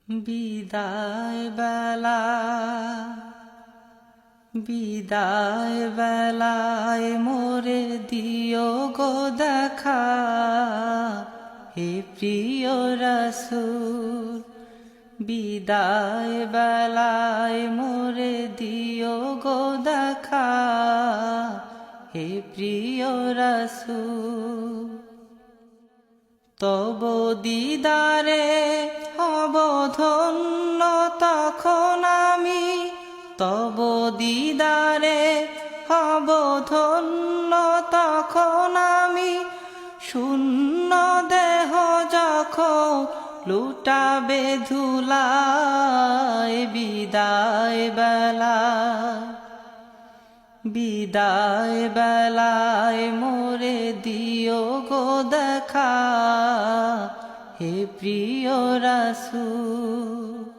বিদায় বেলা বিদায় বেলায় মোরে দিও গো দেখা, হে প্রিয় রাসূল। বিদায় বেলায় মোরে দিও গো দেখা, হে প্রিয় রাসূল। তব দিদারে হব ধন্য তখন আমি, তব দিদারে হব ধন্য তখন আমি। শূন্য দেহ যখন লুটাবে ধুলায়, বিদায় বেলা বিদায় বেলায় মোরে দিও গো দেখা, হে প্রিয় রাসূল।